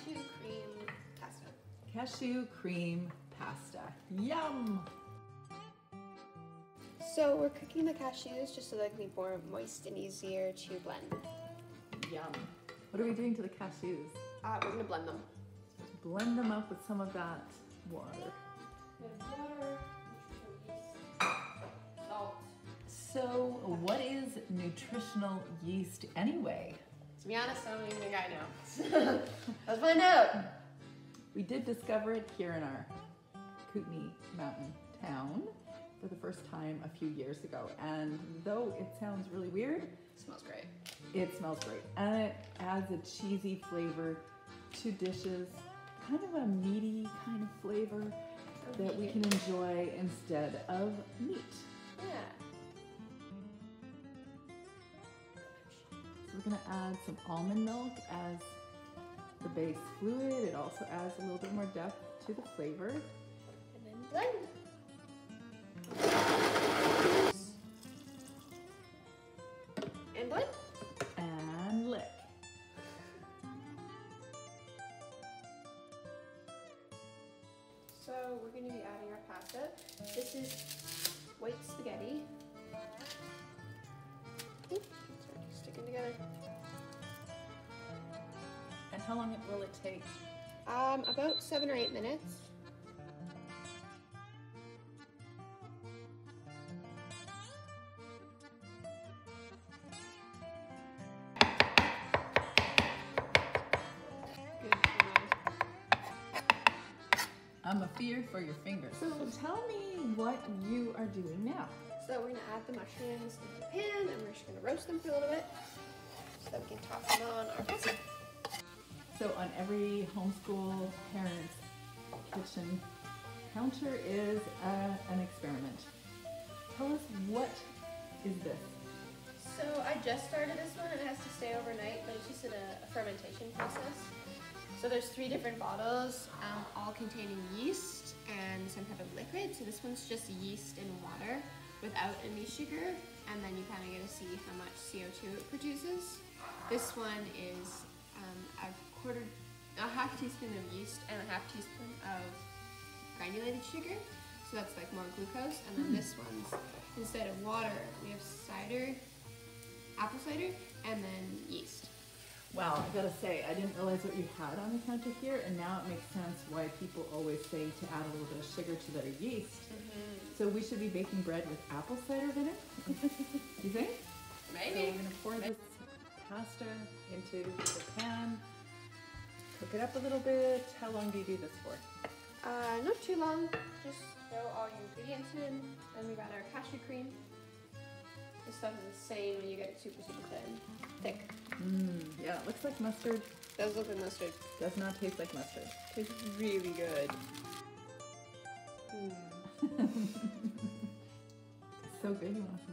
cashew cream pasta. Cashew cream pasta. Yum! So we're cooking the cashews just so they can be more moist and easier to blend. Yum. What are we doing to the cashews? We're gonna blend them. Blend them up with some of that water. Water, salt. So what is nutritional yeast anyway? To be honest, I don't even think I know. Let's find out. We did discover it here in our Kootenai mountain town for the first time a few years ago. And though it sounds really weird, It smells great. it smells great. And it adds a cheesy flavor to dishes, kind of a meaty kind of flavor that we can enjoy instead of meat. Yeah. So we're gonna add some almond milk as the base fluid. It also adds a little bit more depth to the flavor. And then blend. And blend. And lick. So we're going to be adding our pasta. This is white spaghetti. Oop, it's already sticking together. And how long will it take? About 7 or 8 minutes. Good. I'm a fear for your fingers. So tell me what you are doing now. So we're gonna add the mushrooms into the pan and we're just gonna roast them for a little bit so that we can toss them on our pasta. So on every homeschool parent's kitchen counter is an experiment. Tell us, what is this? So I just started this one and it has to stay overnight, but it's just in a fermentation process. So there's 3 different bottles, all containing yeast and some type of liquid. So this one's just yeast and water without any sugar, and then you kind of get to see how much CO2 it produces. This one is a half teaspoon of yeast and a half teaspoon of granulated sugar. So that's like more glucose. And then this one's, instead of water, we have cider, apple cider, and then yeast. Wow, I gotta say, I didn't realize what you had on the counter here, and now it makes sense why people always say to add a little bit of sugar to their yeast. So we should be baking bread with apple cider vinegar? You think? Maybe. So we're gonna pour this pasta into the pan, cook it up a little bit. How long do you do this for? Not too long. Just throw all your ingredients in. Then we got our cashew cream. This stuff is the same when you get it super, super thin. Thick. Yeah, it looks like mustard. Does look like mustard. Does not taste like mustard. Tastes really good. So good, you want to